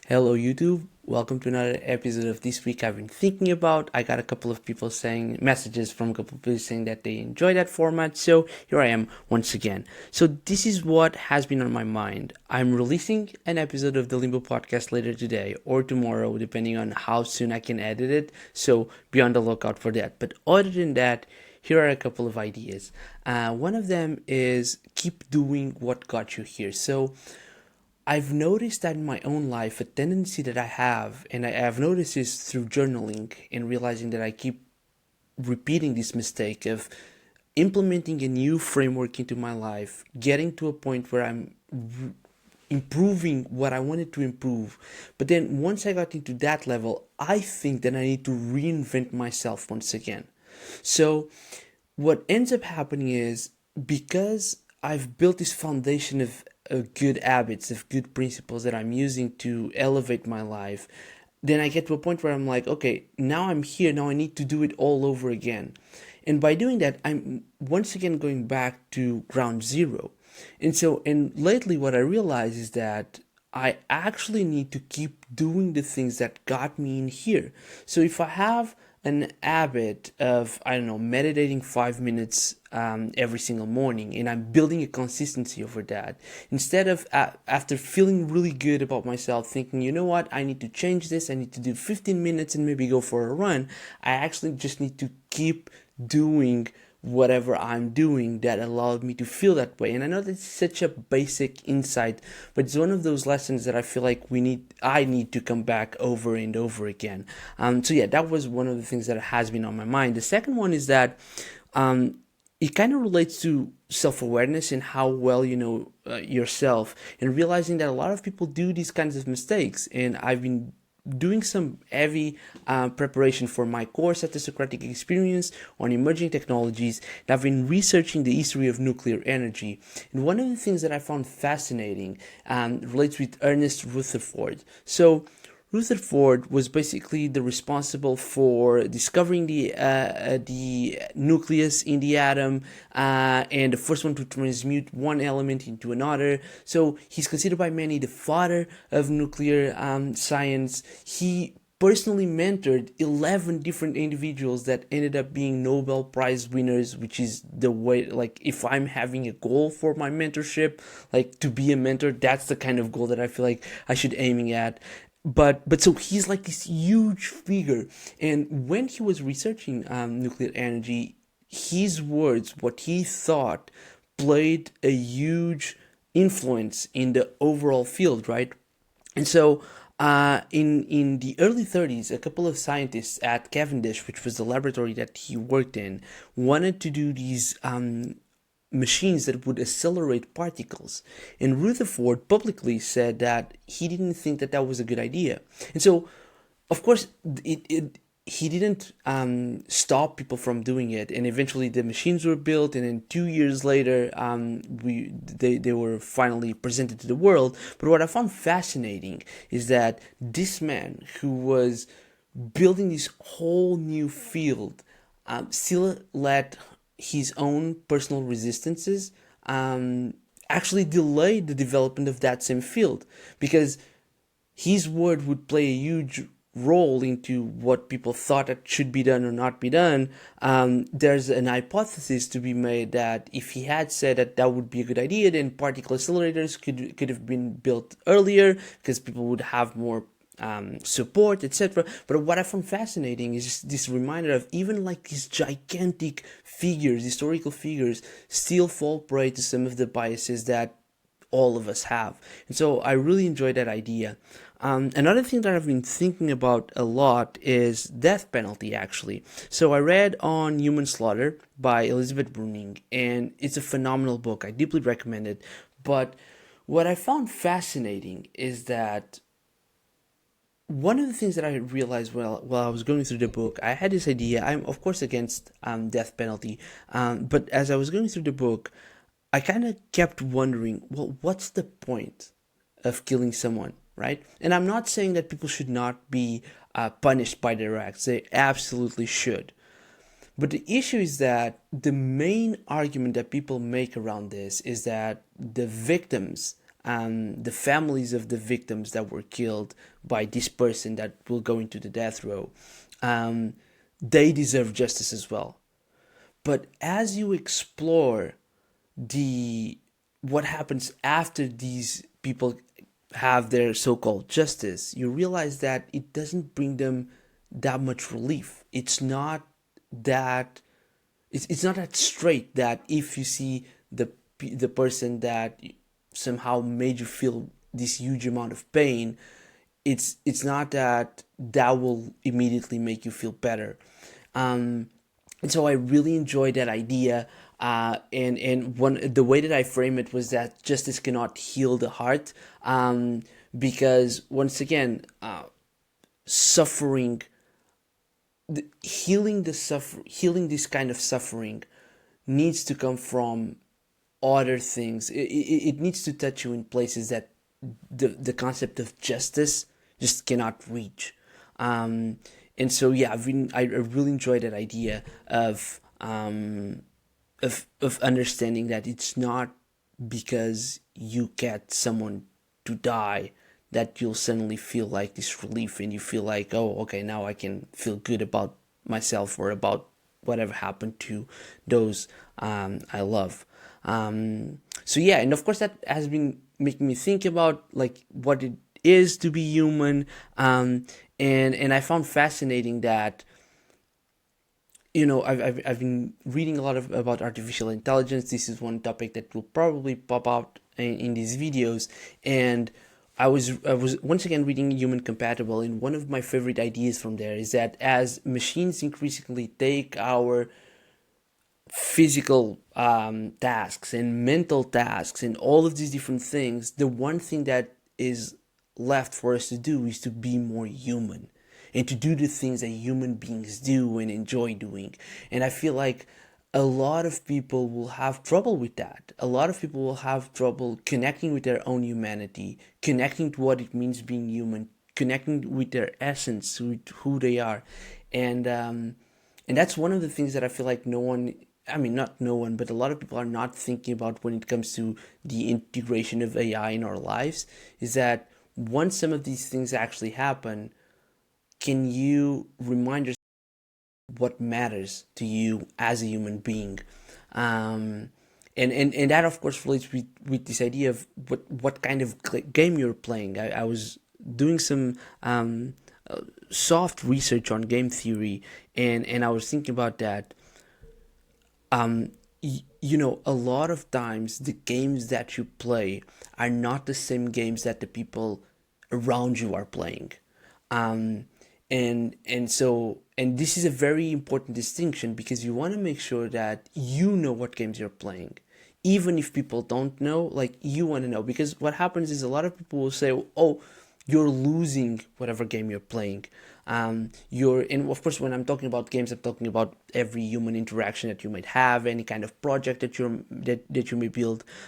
Hello YouTube, welcome to another episode of This Week I've Been Thinking About. I got a couple of people saying messages from a couple of people saying that they enjoy that format, so here I am once again. So this is what has been on my mind. I'm releasing an episode of the Limbo podcast later today or tomorrow, depending on how soon I can edit it, so be on the lookout for that. But other than that, here are a couple of ideas. One of them is keep doing what got you here. So I've noticed that in my own life, a tendency that I have, and I've noticed this through journaling and realizing that I keep repeating this mistake of implementing a new framework into my life, getting to a point where I'm improving what I wanted to improve. But then once I got into that level, I think that I need to reinvent myself once again. So what ends up happening is because I've built this foundation of good habits, of good principles that I'm using to elevate my life, then I get to a point where I'm like, okay, now I'm here, now I need to do it all over again. And by doing that, I'm once again going back to ground zero. And lately, what I realize is that I actually need to keep doing the things that got me in here. So if I have an habit of, I don't know, meditating 5 minutes every single morning, and I'm building a consistency over that, instead of after feeling really good about myself, thinking, you know what, I need to change this, I need to do 15 minutes and maybe go for a run, I actually just need to keep doing whatever I'm doing that allowed me to feel that way. And I know that's such a basic insight, but it's one of those lessons that I feel like I need to come back over and over again. So yeah, that was one of the things that has been on my mind. The second one is that it kind of relates to self-awareness and how well you know yourself, and realizing that a lot of people do these kinds of mistakes. And I've been doing some heavy preparation for my course at the Socratic Experience on emerging technologies, and I've been researching the history of nuclear energy. And one of the things that I found fascinating relates with Ernest Rutherford. So Rutherford was basically the responsible for discovering the nucleus in the atom, and the first one to transmute one element into another. So he's considered by many the father of nuclear science. He personally mentored 11 different individuals that ended up being Nobel Prize winners, which is the way, like, if I'm having a goal for my mentorship, like to be a mentor, that's the kind of goal that I feel like I should aiming at. But so he's like this huge figure, and when he was researching nuclear energy, his words, what he thought, played a huge influence in the overall field, right? And so, in the early 30s, a couple of scientists at Cavendish, which was the laboratory that he worked in, wanted to do these machines that would accelerate particles. And Rutherford publicly said that he didn't think that that was a good idea. And so, of course, he didn't stop people from doing it. And eventually, the machines were built. And then 2 years later, they were finally presented to the world. But what I found fascinating is that this man, who was building this whole new field, still let his own personal resistances actually delay the development of that same field, because his word would play a huge role into what people thought that should be done or not be done. There's an hypothesis to be made that if he had said that that would be a good idea, then particle accelerators could have been built earlier because people would have more support, etc. But what I found fascinating is just this reminder of even like these gigantic figures, historical figures, still fall prey to some of the biases that all of us have. And so I really enjoyed that idea. Another thing that I've been thinking about a lot is death penalty, actually. So I read On Human Slaughter by Elizabeth Bruning, and it's a phenomenal book. I deeply recommend it. But what I found fascinating is that one of the things that I realized while I was going through the book, I had this idea. I'm of course against death penalty, but as I was going through the book, I kind of kept wondering, well, what's the point of killing someone, right? And I'm not saying that people should not be punished by their acts; they absolutely should. But the issue is that the main argument that people make around this is that the victims the families of the victims that were killed by this person that will go into the death row, they deserve justice as well. But as you explore the what happens after these people have their so-called justice, you realize that it doesn't bring them that much relief. That it's not that straight that if you see the person that somehow made you feel this huge amount of pain, it's not that that will immediately make you feel better. And so I really enjoyed that idea. And one the way that I frame it was that justice cannot heal the heart, because once again, suffering, healing this kind of suffering needs to come from other things. It needs to touch you in places that the concept of justice just cannot reach. And so yeah, I really enjoyed that idea of understanding that it's not because you get someone to die that you'll suddenly feel like this relief and you feel like, oh, okay, now I can feel good about myself or about whatever happened to those I love. So yeah, and of course that has been making me think about like what it is to be human. And I found fascinating that, I've been reading a lot about artificial intelligence. This is one topic that will probably pop out in these videos. And I was once again reading Human Compatible, and one of my favorite ideas from there is that as machines increasingly take our physical tasks and mental tasks and all of these different things, the one thing that is left for us to do is to be more human and to do the things that human beings do and enjoy doing. And I feel like a lot of people will have trouble with that. A lot of people will have trouble connecting with their own humanity, connecting to what it means being human, connecting with their essence, with who they are. And that's one of the things that I feel like no one, I mean, not no one, but a lot of people are not thinking about when it comes to the integration of AI in our lives, is that once some of these things actually happen, can you remind yourself what matters to you as a human being? And that of course relates with this idea of what kind of game you're playing. I was doing some soft research on game theory, and I was thinking about that. A lot of times the games that you play are not the same games that the people around you are playing. um, and this is a very important distinction because you want to make sure that you know what games you're playing, even if people don't know. Like, you want to know, because what happens is a lot of people will say, oh, you're losing whatever game you're playing. And of course, when I'm talking about games, I'm talking about every human interaction that you might have, any kind of project that you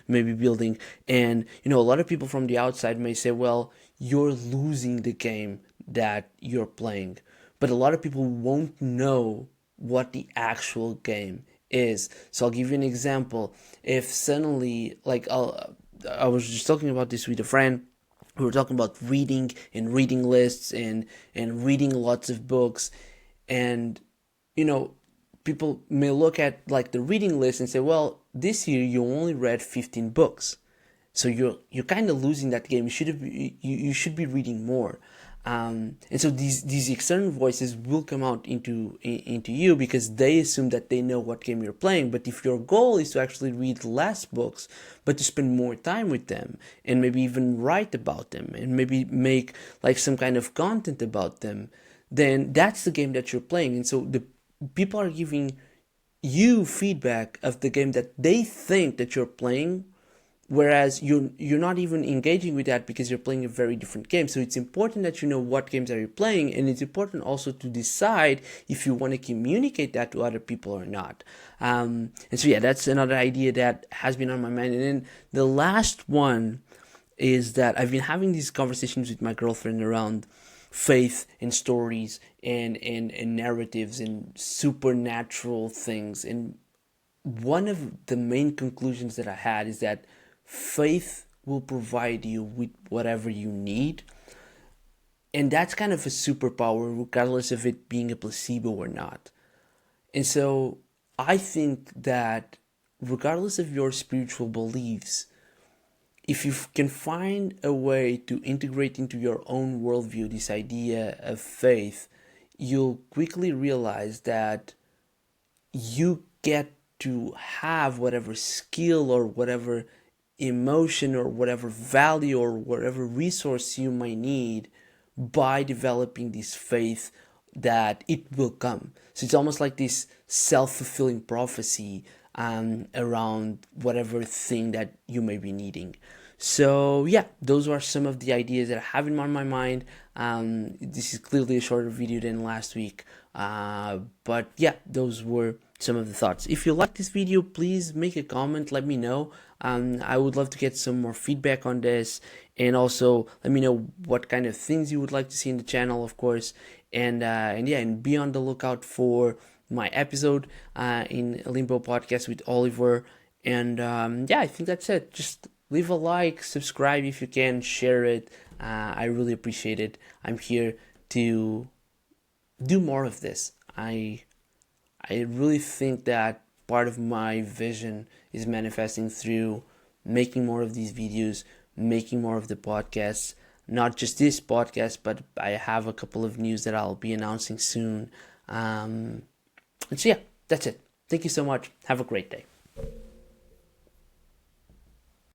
may be building. And a lot of people from the outside may say, well, you're losing the game that you're playing, but a lot of people won't know what the actual game is. So I'll give you an example. If suddenly, like, I was just talking about this with a friend. We were talking about reading and reading lists and reading lots of books. And you know people may look at like the reading list and say, well, this year you only read 15 books, so you're kind of losing that game. You should be reading more. And so these external voices will come out into you because they assume that they know what game you're playing. But if your goal is to actually read less books, but to spend more time with them and maybe even write about them and maybe make like some kind of content about them, then that's the game that you're playing. And so the people are giving you feedback of the game that they think that you're playing, whereas you're not even engaging with that because you're playing a very different game. So it's important that you know what games are you playing, and it's important also to decide if you want to communicate that to other people or not. And so yeah, that's another idea that has been on my mind. And then the last one is that I've been having these conversations with my girlfriend around faith and stories and narratives and supernatural things. And one of the main conclusions that I had is that faith will provide you with whatever you need. And that's kind of a superpower, regardless of it being a placebo or not. And so I think that regardless of your spiritual beliefs, if you can find a way to integrate into your own worldview this idea of faith, you'll quickly realize that you get to have whatever skill or whatever emotion or whatever value or whatever resource you might need by developing this faith that it will come. So it's almost like this self-fulfilling prophecy around whatever thing that you may be needing. So yeah, those are some of the ideas that I have in my mind. This is clearly a shorter video than last week, but yeah, those were some of the thoughts. If you like this video, please make a comment, let me know. I would love to get some more feedback on this, and also let me know what kind of things you would like to see in the channel, of course. And yeah, and be on the lookout for my episode in Limbo Podcast with Oliver. And yeah, I think that's it. Just leave a like, subscribe if you can, share it. I really appreciate it. I'm here to do more of this. I really think that part of my vision is manifesting through making more of these videos, making more of the podcasts. Not just this podcast, but I have a couple of news that I'll be announcing soon. And so yeah, that's it. Thank you so much. Have a great day.